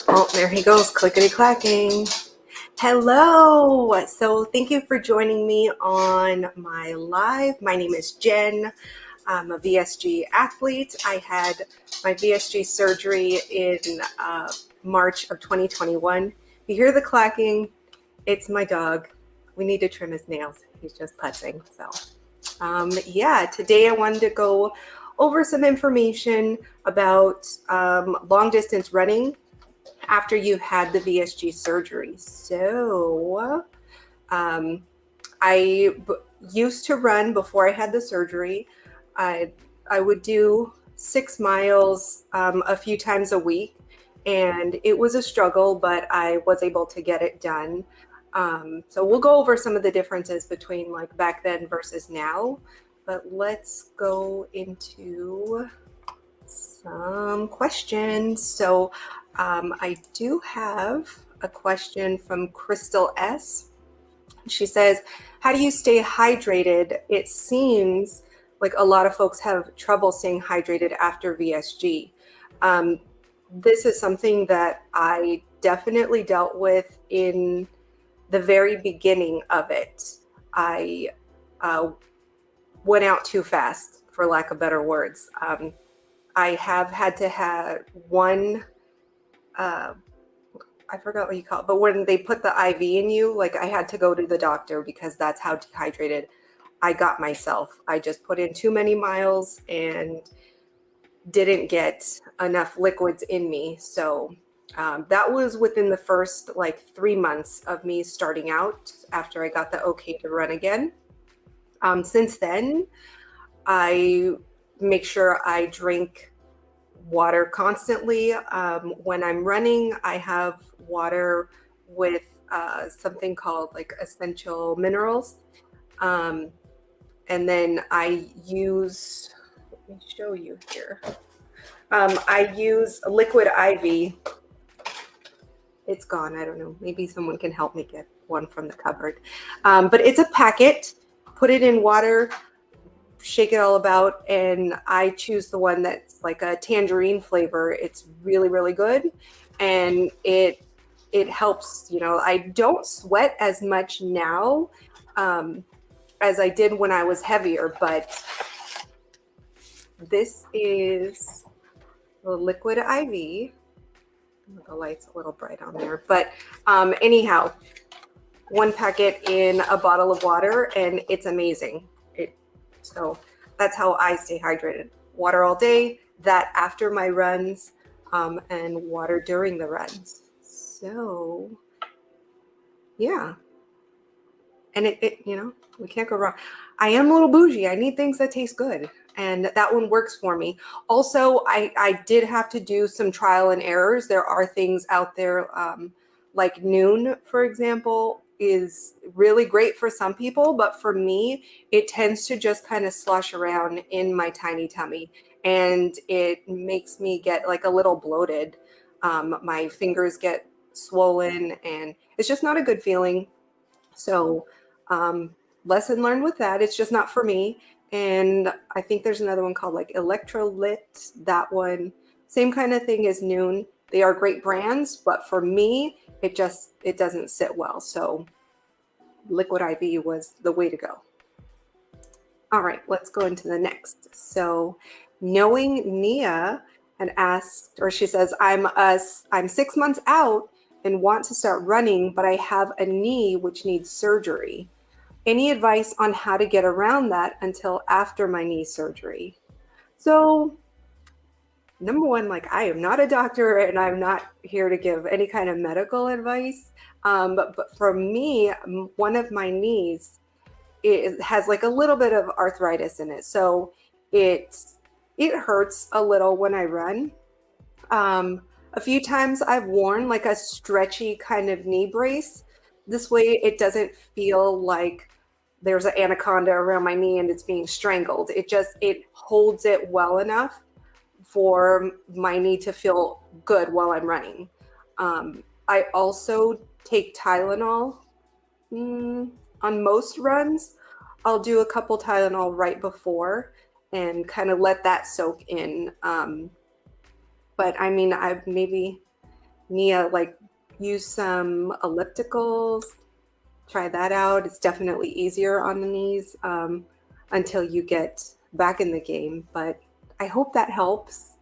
Oh, there he goes, clickety clacking. Hello. So thank you for joining me on my live. My name is Jen. I'm a VSG athlete. I had my VSG surgery in March of 2021. You hear the clacking, it's my dog. We need to trim his nails. He's just putzing. So yeah, today I wanted to go over some information about long distance running after you've had the VSG surgery. So used to run before I had the surgery. I would do 6 miles a few times a week, and it was a struggle, but I was able to get it done. So we'll go over some of the differences between like back then versus now, but let's go into some questions. So I do have a question from Crystal S. She says, how do you stay hydrated? It seems like a lot of folks have trouble staying hydrated after VSG. This is something that I definitely dealt with in the very beginning of it. I went out too fast, for lack of better words. I have had to have one, I forgot what you call it, but when they put the IV in you, like I had to go to the doctor because that's how dehydrated I got myself. I just put in too many miles and didn't get enough liquids in me. So that was within the first like 3 months of me starting out after I got the okay to run again. Since then, I make sure I drink water constantly. When I'm running, I have water with something called like essential minerals. And then I use, let me show you here. I use a liquid IV. It's gone. I don't know. Maybe someone can help me get one from the cupboard. But it's a packet. Put it in water, shake it all about, and I choose the one that's like a tangerine flavor. It's really, really good, and it helps. You know, I don't sweat as much now as I did when I was heavier, but this is the liquid IV. The light's a little bright on there, but anyhow, one packet in a bottle of water, and it's amazing. So that's how I stay hydrated. Water all day, that after my runs, and water during the runs. So yeah. And it you know, we can't go wrong. I am a little bougie. I need things that taste good. And that one works for me. Also, I did have to do some trial and errors. There are things out there like Noon, for example, is really great for some people. But for me, it tends to just kind of slosh around in my tiny tummy. And it makes me get like a little bloated. My fingers get swollen, and it's just not a good feeling. So lesson learned with that. It's just not for me. And I think there's another one called like Electrolyte. That one, same kind of thing as Noon. They are great brands, but for me, it doesn't sit well. So liquid IV was the way to go. All right, let's go into the next. So knowing Nia had asked, or she says, I'm 6 months out and want to start running, but I have a knee which needs surgery. Any advice on how to get around that until after my knee surgery? So number one, like I am not a doctor and I'm not here to give any kind of medical advice. But for me, one of my knees, it has like a little bit of arthritis in it. So it hurts a little when I run. A few times I've worn like a stretchy kind of knee brace. This way it doesn't feel like there's an anaconda around my knee and it's being strangled. It holds it well enough for my knee to feel good while I'm running. I also take Tylenol on most runs. I'll do a couple Tylenol right before and kind of let that soak in. But I mean, I've maybe Nia, like use some ellipticals. Try that out. It's definitely easier on the knees until you get back in the game. But I hope that helps.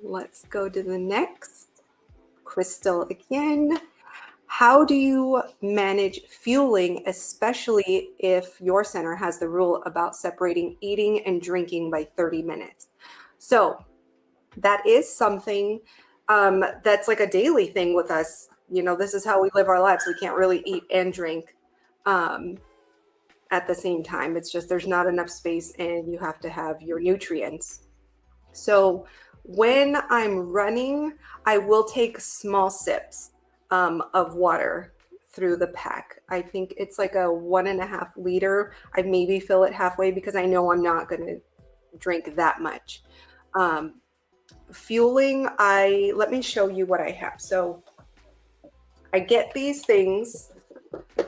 Let's go to the next. Crystal again. How do you manage fueling, especially if your center has the rule about separating eating and drinking by 30 minutes? So that is something that's like a daily thing with us. You know, this is how we live our lives. We can't really eat and drink at the same time. It's just there's not enough space and you have to have your nutrients. So when I'm running, I will take small sips of water through the pack. I think it's like a 1.5 liter. I maybe fill it halfway because I know I'm not going to drink that much. Fueling, let me show you what I have. So I get these things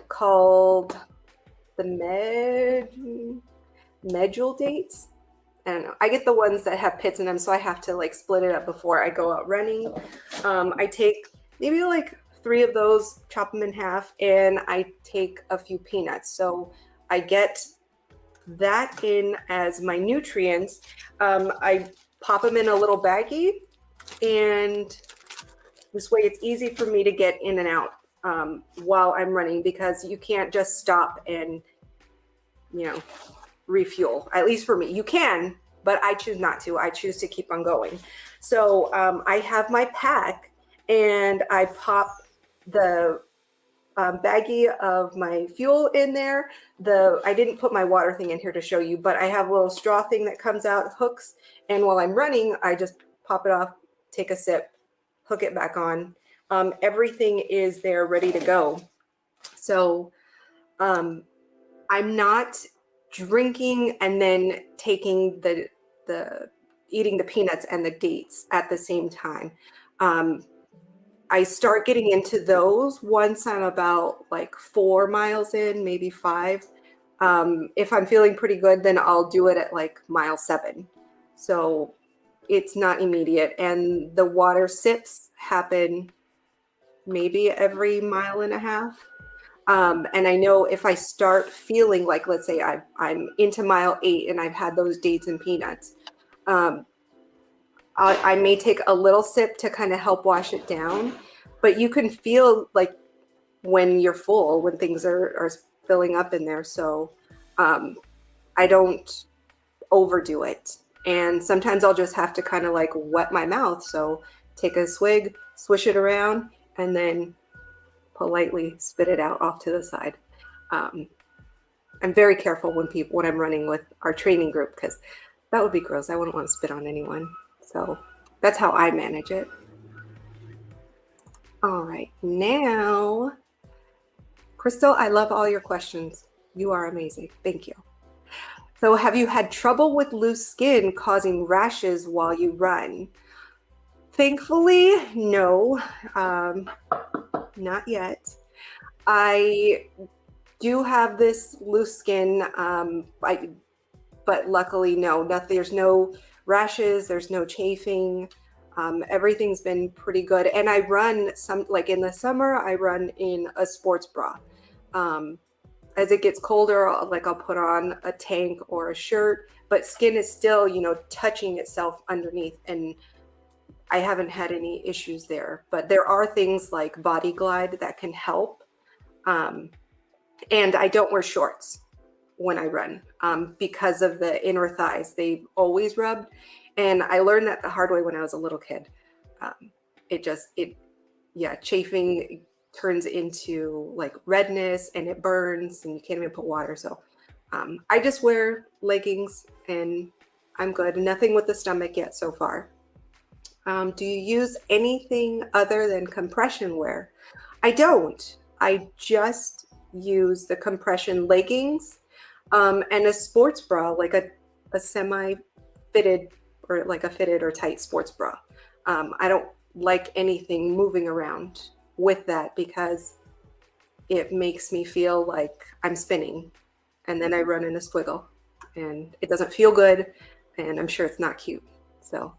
called the medjool dates. I don't know. I get the ones that have pits in them, so I have to like split it up before I go out running. I take maybe like 3 of those, chop them in half, and I take a few peanuts. So I get that in as my nutrients. I pop them in a little baggie, and this way it's easy for me to get in and out while I'm running, because you can't just stop and, you know, refuel. At least for me, you can, but I choose not to. I choose to keep on going. So I have my pack, and I pop the baggie of my fuel in there. I didn't put my water thing in here to show you, but I have a little straw thing that comes out, hooks, and while I'm running, I just pop it off, take a sip, hook it back on. Everything is there ready to go. So I'm not drinking and then taking the eating the peanuts and the dates at the same time. I start getting into those once I'm about like 4 miles in, maybe 5. If I'm feeling pretty good, then I'll do it at like mile 7. So it's not immediate. And the water sips happen maybe every 1.5 miles. And I know if I start feeling like, let's say I'm into mile 8 and I've had those dates and peanuts, I may take a little sip to kind of help wash it down. But you can feel like when you're full, when things are filling up in there. So I don't overdo it. And sometimes I'll just have to kind of like wet my mouth. So take a swig, swish it around, and then politely spit it out off to the side. I'm very careful when I'm running with our training group, because that would be gross. I wouldn't want to spit on anyone. So that's how I manage it. All right, now, Crystal, I love all your questions. You are amazing. Thank you. So have you had trouble with loose skin causing rashes while you run? Thankfully, no, not yet. I do have this loose skin, but luckily, no, there's no rashes, there's no chafing. Everything's been pretty good. And I run like in the summer, I run in a sports bra. As it gets colder, I'll put on a tank or a shirt, but skin is still, touching itself underneath, and I haven't had any issues there. But there are things like Body Glide that can help. And I don't wear shorts when I run because of the inner thighs. They always rubbed. And I learned that the hard way when I was a little kid. Chafing turns into like redness, and it burns, and you can't even put water. So I just wear leggings and I'm good. Nothing with the stomach yet so far. Do you use anything other than compression wear? I don't. I just use the compression leggings and a sports bra, like a semi-fitted or like a fitted or tight sports bra. I don't like anything moving around with that because it makes me feel like I'm spinning, and then I run in a squiggle, and it doesn't feel good, and I'm sure it's not cute. So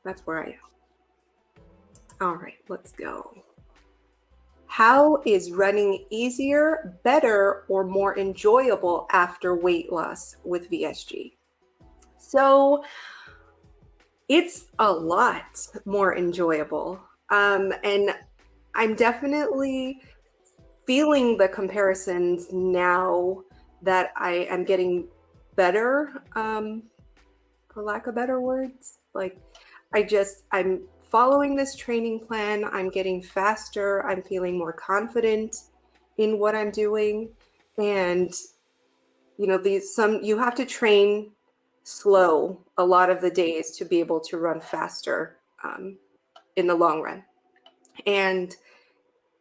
that's where I am. All right, let's go. How is running easier, better, or more enjoyable after weight loss with VSG? So it's a lot more enjoyable. And I'm definitely feeling the comparisons now that I am getting better, for lack of better words. Like I'm following this training plan. I'm getting faster. I'm feeling more confident in what I'm doing. And, you have to train slow a lot of the days to be able to run faster, in the long run. And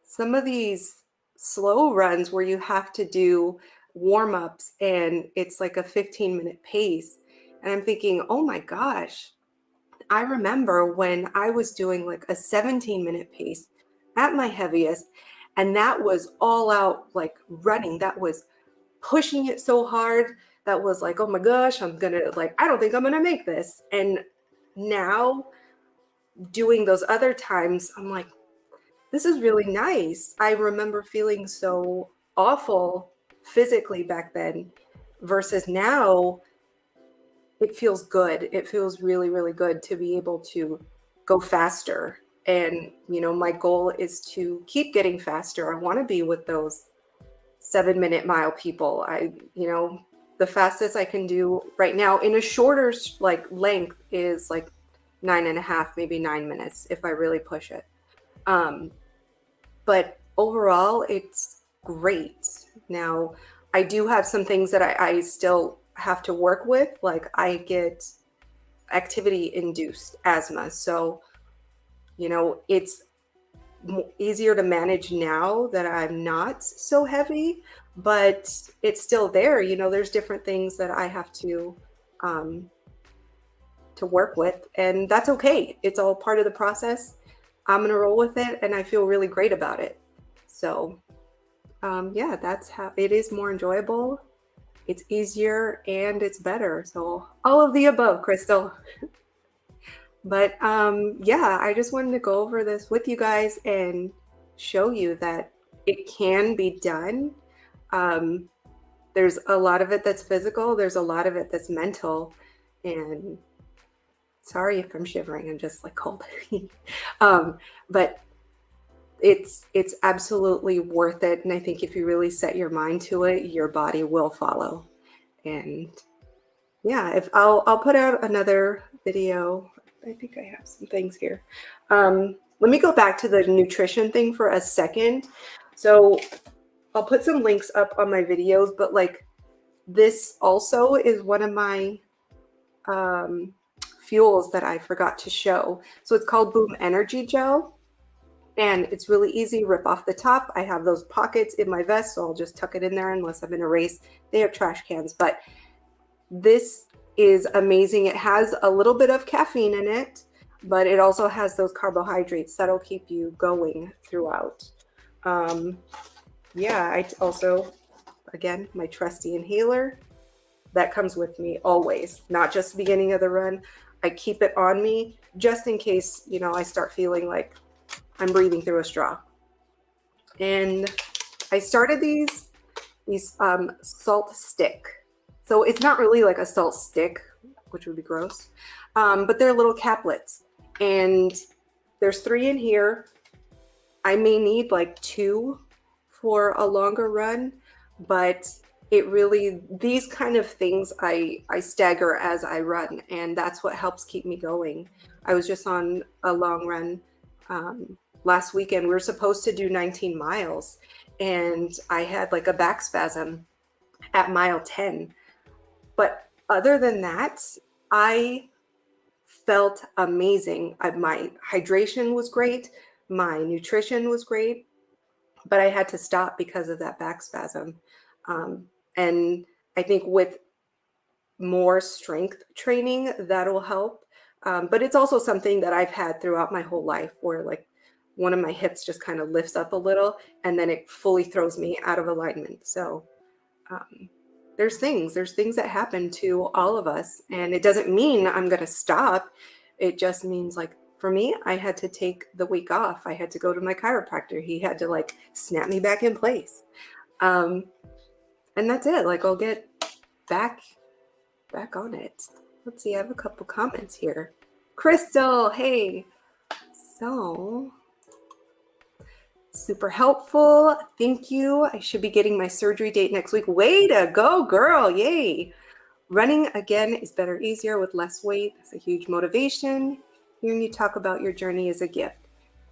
some of these slow runs where you have to do warm ups and it's like a 15-minute pace. And I'm thinking, oh my gosh, I remember when I was doing like a 17-minute pace at my heaviest, and that was all out like running. That was pushing it so hard. That was like, oh my gosh, I don't think I'm gonna make this. And now doing those other times, I'm like, this is really nice. I remember feeling so awful physically back then versus now it feels good. It feels really, really good to be able to go faster. And, my goal is to keep getting faster. I want to be with those 7-minute mile people. The fastest I can do right now in a shorter like length is like 9.5, maybe 9 minutes if I really push it. But overall, it's great. Now, I do have some things that I still have to work with. Like I get activity-induced asthma. So, it's easier to manage now that I'm not so heavy, but it's still there. There's different things that I have um, to work with, and that's okay. It's all part of the process. I'm gonna roll with it, and I feel really great about it. So, yeah, that's how it is more enjoyable. It's easier and it's better. So all of the above, Crystal. But yeah, I just wanted to go over this with you guys and show you that it can be done. There's a lot of it that's physical. There's a lot of it that's mental. And sorry if I'm shivering. I'm just like cold. But it's absolutely worth it. And I think if you really set your mind to it, your body will follow. And yeah, if I'll put out another video. I think I have some things here. Let me go back to the nutrition thing for a second. So I'll put some links up on my videos, but like this also is one of my fuels that I forgot to show. So it's called Boom Energy Gel. And it's really easy, rip off the top. I have those pockets in my vest, so I'll just tuck it in there unless I'm in a race. They have trash cans, but this is amazing. It has a little bit of caffeine in it, but it also has those carbohydrates that'll keep you going throughout. Yeah, I also, again, my trusty inhaler, that comes with me always, not just the beginning of the run. I keep it on me just in case, I start feeling like I'm breathing through a straw. And I started these salt stick. So it's not really like a salt stick, which would be gross, but they're little caplets. And there's 3 in here. I may need like 2 for a longer run, but these kind of things I stagger as I run, and that's what helps keep me going. I was just on a long run last weekend. We were supposed to do 19 miles, and I had like a back spasm at mile 10. But other than that, I felt amazing. My hydration was great. My nutrition was great, but I had to stop because of that back spasm. And I think with more strength training, that'll help. But it's also something that I've had throughout my whole life where like one of my hips just kind of lifts up a little and then it fully throws me out of alignment. So there's things that happen to all of us, and it doesn't mean I'm going to stop. It just means like For me, I had to take the week off. I had to go to my chiropractor. He had to like snap me back in place. And that's it. Like I'll get back on it. Let's see, I have a couple comments here. Crystal, hey. So super helpful. Thank you. I should be getting my surgery date next week. Way to go, girl. Yay. Running again is better, easier with less weight. It's a huge motivation. Hearing you talk about your journey is a gift.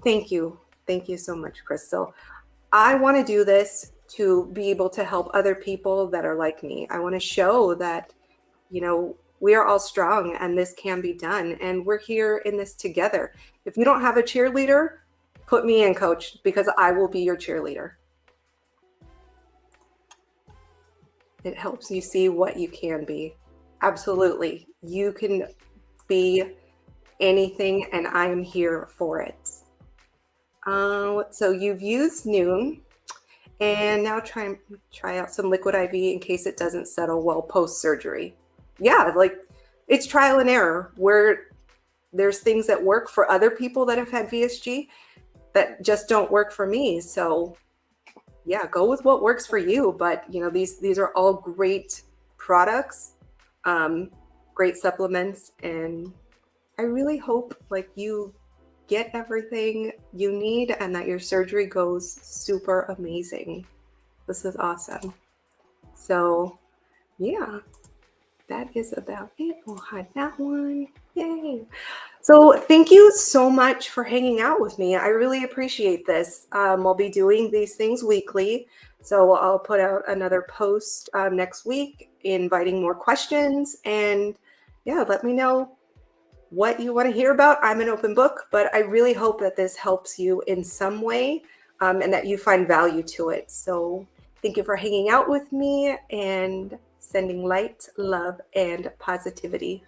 Thank you. Thank you so much, Crystal. I want to do this to be able to help other people that are like me. I want to show that, you know, we are all strong and this can be done. And we're here in this together. If you don't have a cheerleader, put me in, coach, because I will be your cheerleader. It helps you see what you can be. Absolutely. You can be anything and I'm here for it. So you've used Noon and now try out some liquid IV in case it doesn't settle well post-surgery. Yeah, like it's trial and error where there's things that work for other people that have had VSG that just don't work for me. So yeah, go with what works for you. But you know, these are all great products, great supplements, and I really hope like you get everything you need and that your surgery goes super amazing. This is awesome. So yeah, that is about it. We'll hide that one. Yay. So thank you so much for hanging out with me. I really appreciate this. I'll be doing these things weekly. So I'll put out another post next week inviting more questions. And yeah, let me know what you want to hear about. I'm an open book, but I really hope that this helps you in some way and that you find value to it. So thank you for hanging out with me and sending light, love, and positivity.